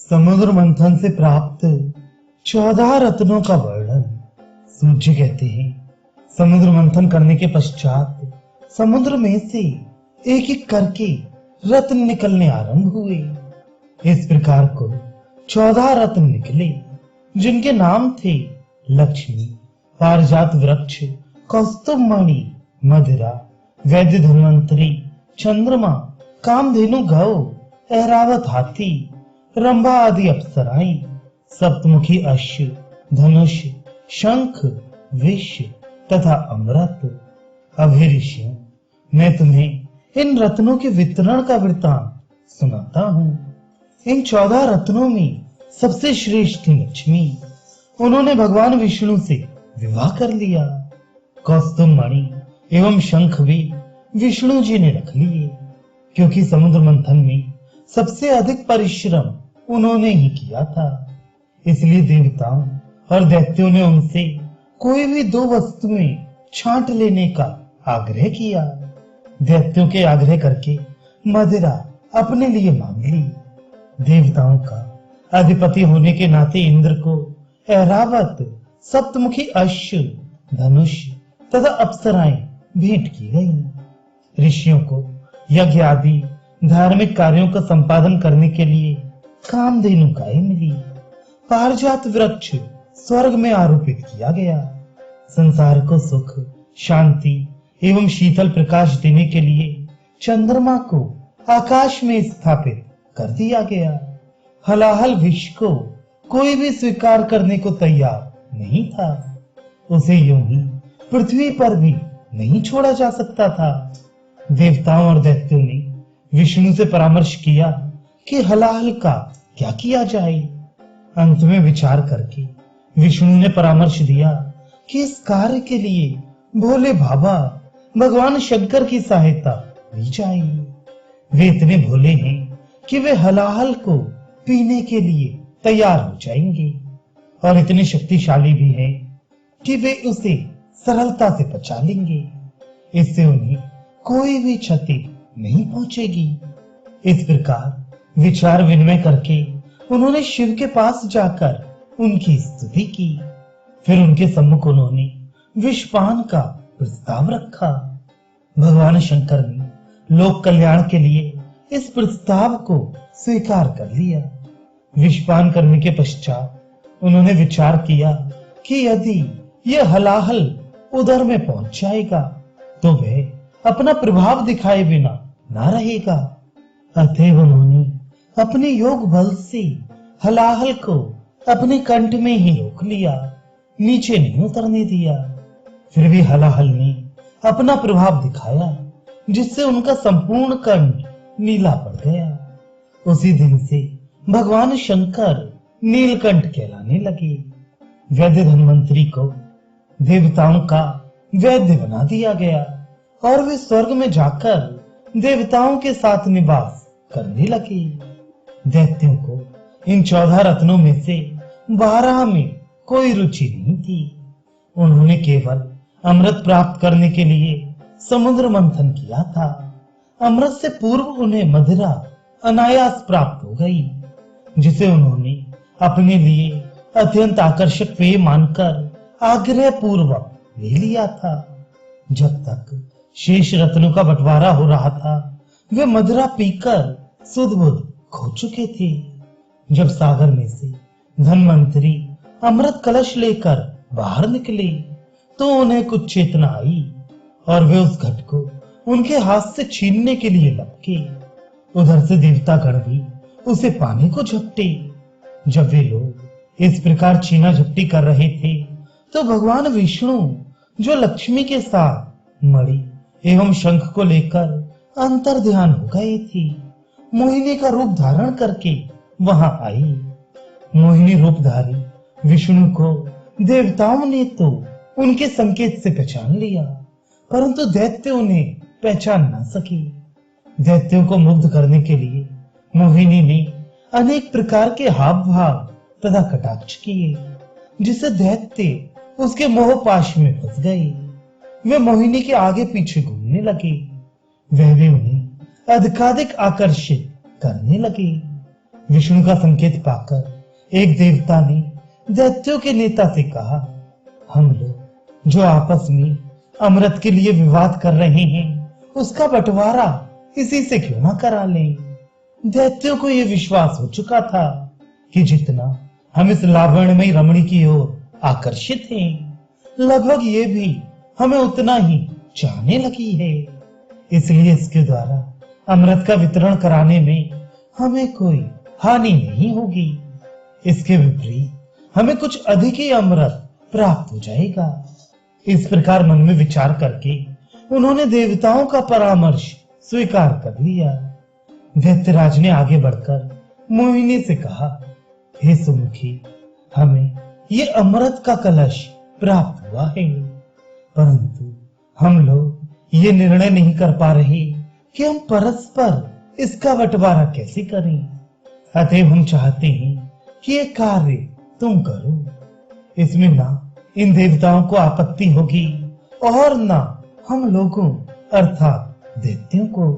समुद्र मंथन से प्राप्त 14 रत्नों का वर्णन। सूर्य कहते हैं, समुद्र मंथन करने के पश्चात समुद्र में से एक एक करके रत्न निकलने आरंभ हुए। इस प्रकार को 14 रत्न निकले, जिनके नाम थे लक्ष्मी, पारिजात वृक्ष, कौस्तुभमणि, मदिरा, वैद्य धन्वंतरी, चंद्रमा, कामधेनु गौ, ऐरावत हाथी, रंभा आदि अप्सराएं, सप्तमुखी अश्व, धनुष, शंख, विष तथा अमृत। अब हे ऋषियों, मैं तुम्हें इन रत्नों के वितरण का वृत्तांत सुनाता हूँ। इन 14 रत्नों में सबसे श्रेष्ठ थी लक्ष्मी। उन्होंने भगवान विष्णु से विवाह कर लिया। कौस्तुभमणि एवं शंख भी विष्णु जी ने रख लिए, क्योंकि समुद्र मंथन में सबसे अधिक परिश्रम उन्होंने ही किया था। इसलिए देवताओं और दैत्यों ने उनसे कोई भी 2 वस्तुएं छांट लेने का आग्रह किया। दैत्यों के आग्रह करके मदिरा अपने लिए मांग ली। देवताओं का अधिपति होने के नाते इंद्र को ऐरावत, सप्तमुखी अश्व, धनुष तथा अप्सराएं भेंट की गई। ऋषियों को यज्ञ आदि धार्मिक कार्यों का संपादन करने के लिए कामधेनु गाय मिली। पारिजात वृक्ष स्वर्ग में आरोपित किया गया। संसार को सुख, शांति एवं शीतल प्रकाश देने के लिए चंद्रमा को आकाश में स्थापित कर दिया गया। हलाहल विष को कोई भी स्वीकार करने को तैयार नहीं था। उसे यूं ही पृथ्वी पर भी नहीं छोड़ा जा सकता था। देवताओं और दैत्यों ने विष्णु से परामर्श किया कि हलाहल का क्या किया जाए। अंत में विचार करके विष्णु ने परामर्श दिया कि इस कार्य के लिए भोले बाबा भगवान शंकर की सहायता ली जाए। वे इतने भोले हैं कि वे हलाहल को पीने के लिए तैयार हो जाएंगे, और इतने शक्तिशाली भी हैं कि वे उसे सरलता से पचा लेंगे। इससे उन्हें कोई भी क्षति नहीं पहुंचेगी। इस प्रकार विचार विनिमय करके उन्होंने शिव के पास जाकर उनकी स्तुति की। फिर उनके सम्मुख उन्होंने विषपान का प्रस्ताव रखा। भगवान शंकर ने लोक कल्याण के लिए इस प्रस्ताव को स्वीकार कर लिया। विषपान करने के पश्चात उन्होंने विचार किया कि यदि यह हलाहल उदर में पहुंच जाएगा तो वह अपना प्रभाव दिखाए बिना ना रहेगा। अतएव उन्होंने अपने योग बल से हलाहल को अपने कंठ में ही रोक लिया, नीचे नहीं उतरने दिया। फिर भी हलाहल ने अपना प्रभाव दिखाया, जिससे उनका संपूर्ण कंठ नीला पड़ गया। उसी दिन से भगवान शंकर नीलकंठ कहलाने लगे। वैद्य धन्वंतरी को देवताओं का वैद्य बना दिया गया, और वे स्वर्ग में जाकर देवताओं के साथ निवास करने लगे। दैत्यों को इन 14 रत्नों में से 12 में कोई रुचि नहीं थी। उन्होंने केवल अमृत प्राप्त करने के लिए समुद्र मंथन किया था। अमृत से पूर्व उन्हें मदिरा अनायास प्राप्त हो गई, जिसे उन्होंने अपने लिए अत्यंत आकर्षक पेय मानकर आग्रह पूर्वक ले लिया था। जब तक शेष रत्नों का बंटवारा हो रहा था, वे मदिरा पीकर सुध बुध खो चुके थे। जब सागर में से धन्वंतरी अमृत कलश लेकर बाहर निकले तो उन्हें कुछ चेतना आई, और वे उस घट को उनके हाथ से छीनने के लिए लपके। उधर से देवतागण भी उसे पाने को झपटे। जब वे लोग इस प्रकार छीना झपटी कर रहे थे तो भगवान विष्णु, जो लक्ष्मी के साथ मणि एवं शंख को लेकर अंतर ध्यान हो गए थे, मोहिनी का रूप धारण करके वहां आई। मोहिनी रूपधारी विष्णु को देवताओं ने तो उनके संकेत से पहचान लिया, परंतु दैत्य उन्हें पहचान न सके। दैत्यों को मुग्ध करने के लिए मोहिनी ने अनेक प्रकार के हाव भाव तथा कटाक्ष किए, जिससे दैत्य उसके मोहपाश में फंस गए। वे मोहिनी के आगे पीछे घूमने लगे। वह भी उन्हें अधिकाधिक आकर्षित करने लगे। विष्णु का संकेत पाकर एक देवता ने दैत्यों के नेता से कहा, हम लोग जो आपस में अमृत के लिए विवाद कर रहे हैं, उसका बंटवारा इसी से क्यों ना करा लें। दैत्यों को यह विश्वास हो चुका था कि जितना हम इस लावण्यमयी रमणी की ओर आकर्षित हैं, लगभग ये भी हमें उतना ही चाहने लगी है। इसलिए इसके द्वारा अमृत का वितरण कराने में हमें कोई हानि नहीं होगी। इसके विपरीत हमें कुछ अधिक ही अमृत प्राप्त हो जाएगा। इस प्रकार मन में विचार करके उन्होंने देवताओं का परामर्श स्वीकार कर लिया। दैत्यराज ने आगे बढ़कर मोहिनी से कहा, हे सुमुखी, हमें ये अमृत का कलश प्राप्त हुआ है, परंतु हम लोग ये निर्णय नहीं कर पा रहे कि हम परस्पर इसका बंटवारा कैसे करें। अतएव हम चाहते हैं कि ये कार्य तुम करो। इसमें ना इन देवताओं को आपत्ति होगी और ना हम लोगों अर्थात दैत्यों को।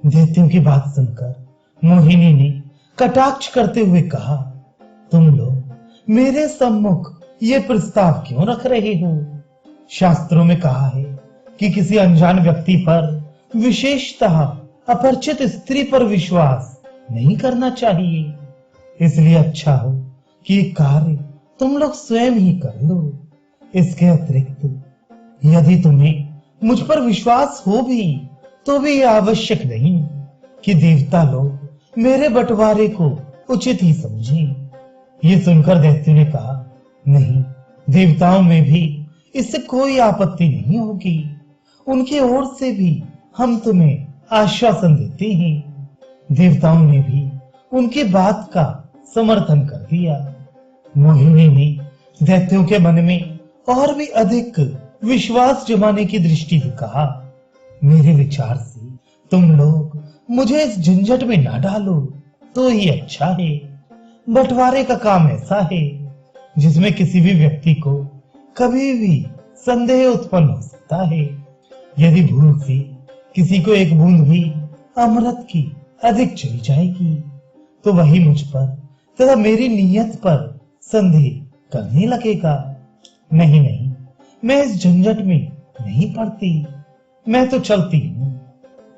दैत्यों की बात सुनकर मोहिनी ने कटाक्ष करते हुए कहा, तुम लोग मेरे सम्मुख ये प्रस्ताव क्यों रख रहे हो? शास्त्रों में कहा है कि किसी अनजान व्यक्ति पर, विशेषतः अपरिचित स्त्री पर विश्वास नहीं करना चाहिए। इसलिए अच्छा हो कि ये कार्य तुम लोग स्वयं ही कर लो। इसके अतिरिक्त यदि तुम्हें मुझ पर विश्वास हो भी, तो भी यह आवश्यक नहीं कि देवता लोग मेरे बंटवारे को उचित ही समझें। ये सुनकर दैत्य ने कहा, नहीं, देवताओं में भी इससे कोई आपत्ति नहीं होगी। उनकी ओर से भी हम तुम्हें आश्वासन देते हैं। देवताओं ने भी उनकी बात का समर्थन कर दिया। मोहिनी ने दैत्यों के मन में और भी अधिक विश्वास जमाने की दृष्टि से कहा, मेरे विचार से तुम लोग मुझे इस झंझट में ना डालो तो ही अच्छा है। बंटवारे का काम ऐसा है जिसमें किसी भी व्यक्ति को कभी भी संदेह उत्पन्न हो सकता है। यदि भूल से किसी को एक बूंद भी अमृत की अधिक चली जाएगी, तो वही मुझ पर तथा मेरी नीयत पर संदेह करने लगेगा। नहीं नहीं, मैं इस झंझट में नहीं पड़ती, मैं तो चलती हूँ।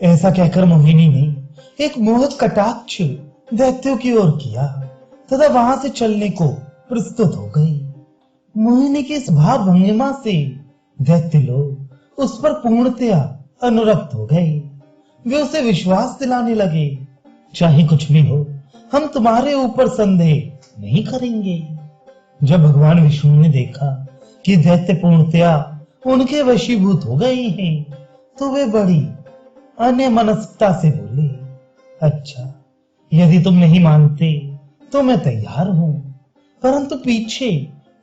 ऐसा कहकर मोहिनी ने एक मोहक कटाक्ष दैत्यों की ओर किया तथा वहां से चलने को प्रस्तुत हो गई। मोहिनी की इस भाव भंगिमा से दैत्य लोग उस पर पूर्णतया अनुरक्त हो गए। वे उसे विश्वास दिलाने लगे, चाहे कुछ भी हो, हम तुम्हारे ऊपर संदेह नहीं करेंगे। जब भगवान विष्णु ने देखा कि दैत्य पूर्णतया उनके वशीभूत हो गए हैं, तो वे बड़ी अन्यमनस्कता से बोले, अच्छा, यदि तुम नहीं मानते तो मैं तैयार हूं, परंतु पीछे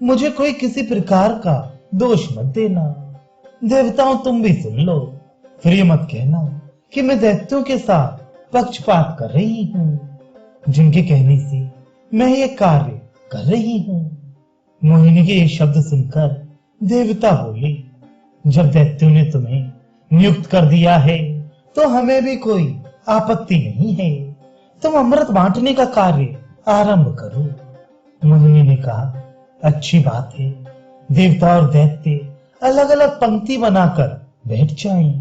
मुझे कोई किसी प्रकार का दोष मत देना। देवताओं, तुम भी सुन लो, फिर ये मत कहना कि मैं दैत्यों के साथ पक्षपात कर रही हूँ। जिनके कहने से मैं ये कार्य कर रही हूँ। मोहिनी के ये शब्द सुनकर देवता बोले, जब दैत्यों ने तुम्हें नियुक्त कर दिया है तो हमें भी कोई आपत्ति नहीं है। तुम अमृत बांटने का कार्य आरंभ करो। मोहिनी ने कहा, अच्छी बात है। देवता और दैत्य अलग अलग पंक्ति बनाकर बैठ जाएं।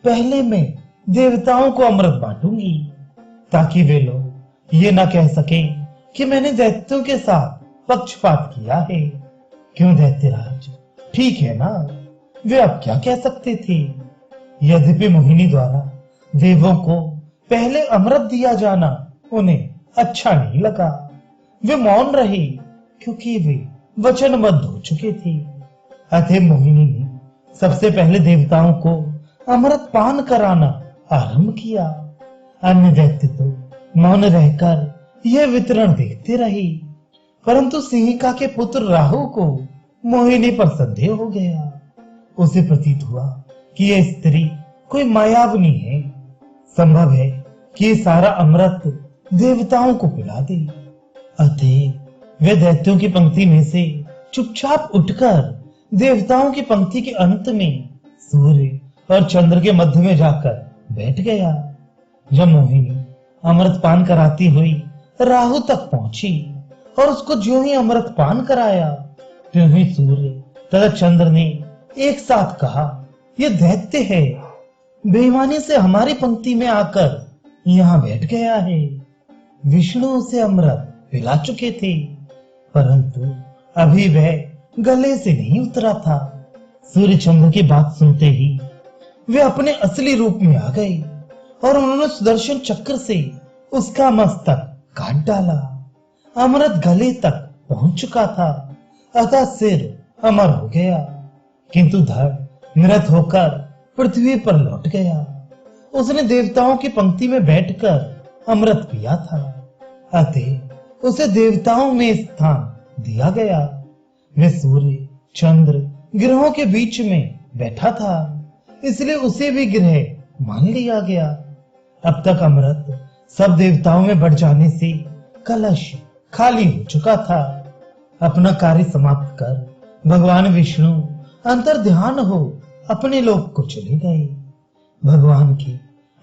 पहले मैं देवताओं को अमृत बांटूंगी, ताकि वे लोग ये ना कह सकें कि मैंने दैत्यों के साथ पक्षपात किया है। क्यों दैत्यराज, ठीक है ना? वे अब क्या कह सकते थे? यद्यपि मोहिनी द्वारा देवों को पहले अमृत दिया जाना उन्हें अच्छा नहीं लगा। वे मौन रहे क्योंकि वे वचनबद्ध हो चुके थे। अतः मोहिनी ने सबसे पहले देवताओं को अमृत पान कराना आरंभ किया। अन्य दैत्य तो मौन रहकर यह वितरण देखते रहे, परंतु सिंहिका के पुत्र राहु को मोहिनी पर संदेह हो गया। उसे प्रतीत हुआ कि यह स्त्री कोई मायावनी है। संभव है कि ये सारा अमृत देवताओं को पिला दे। अतः वे दैत्यों की पंक्ति में से चुपचाप उठकर देवताओं की पंक्ति के अंत में सूर्य और चंद्र के मध्य में जाकर बैठ गया। जब मोहिनी अमृत पान कराती हुई राहु तक पहुंची और उसको जो ही अमृत पान कराया, त्यों ही सूर्य तथा चंद्र ने एक साथ कहा, यह दैत्य है, बेईमानी से हमारी पंक्ति में आकर यहाँ बैठ गया है। विष्णु उसे अमृत पिला चुके थे, परंतु अभी वह गले से नहीं उतरा था। सूर्य चंद्र की बात सुनते ही वे अपने असली रूप में आ गए और उन्होंने सुदर्शन चक्र से उसका मस्तक काट डाला। अमृत गले तक पहुंच चुका था, अतः सिर अमर हो गया, किंतु धड़ मृत होकर पृथ्वी पर लौट गया। उसने देवताओं की पंक्ति में बैठकर अमृत पिया था, अतः उसे देवताओं में स्थान दिया गया। वे सूर्य चंद्र ग्रहों के बीच में बैठा था, इसलिए उसे भी ग्रह मान लिया गया। अब तक अमृत सब देवताओं में बढ़ जाने से कलश खाली हो चुका था। अपना कार्य समाप्त कर भगवान विष्णु अंतर ध्यान हो अपने लोक को चले गए। भगवान के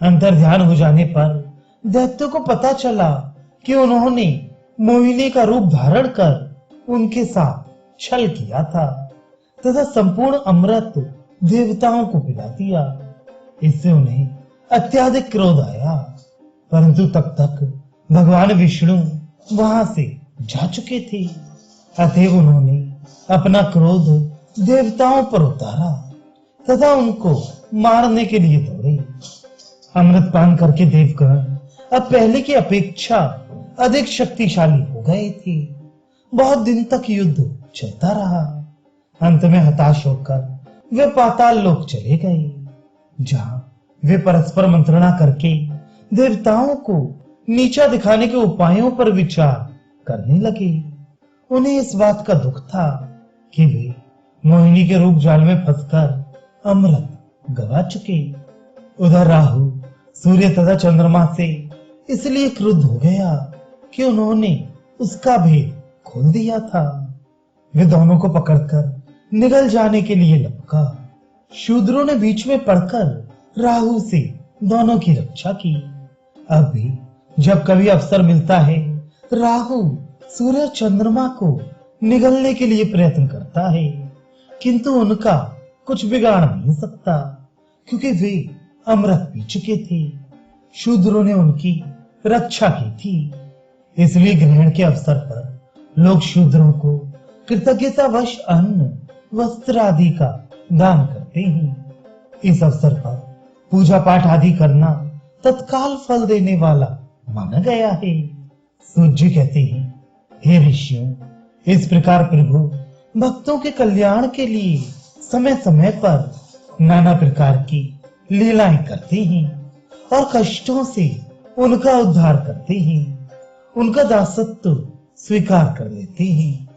अंतर ध्यान हो जाने पर दैत्यों को पता चला कि उन्होंने मोहिनी का रूप धारण कर उनके साथ छल किया था तथा संपूर्ण अमृत देवताओं को पिला दिया। इससे उन्हें अत्यधिक क्रोध आया, परंतु तब तक भगवान विष्णु वहां से जा चुके थे, अतः उन्होंने अपना क्रोध देवताओं पर उतारा तथा उनको मारने के लिए दौड़े। अमृत पान करके देवगण अब पहले की अपेक्षा अधिक शक्तिशाली हो गए थे। बहुत दिन तक युद्ध चलता रहा। अंत में हताश होकर वे पाताल लोक चले गए, जहां वे परस्पर मंत्रणा करके देवताओं को नीचा दिखाने के उपायों पर विचार करने लगे। उन्हें इस बात का दुख था कि वे मोहिनी के रूप जाल में फंसकर अमृत गवा चुके। उधर राहु सूर्य तथा चंद्रमा से इसलिए क्रुद्ध हो गया कि उन्होंने उसका भेद खोल दिया था। वे दोनों को पकड़कर निगल जाने के लिए लपका। शूद्रों ने बीच में पड़कर राहु से दोनों की रक्षा की। अब भी जब कभी अवसर मिलता है, राहु सूर्य चंद्रमा को निगलने के लिए प्रयत्न करता है, किंतु उनका कुछ बिगाड़ नहीं सकता, क्योंकि वे अमृत पी चुके थे। शूद्रों ने उनकी रक्षा की थी, इसलिए ग्रहण के अवसर पर लोग शूद्रों को कृतज्ञतावश अन्न वस्त्र आदि का दान करते हैं। इस अवसर पर पूजा पाठ आदि करना तत्काल फल देने वाला माना गया है। सूर्य कहते हैं, हे ऋषियों, इस प्रकार प्रभु भक्तों के कल्याण के लिए समय समय पर नाना प्रकार की लीलाएं करते हैं और कष्टों से उनका उद्धार करते हैं, उनका दासत्व स्वीकार कर लेते हैं।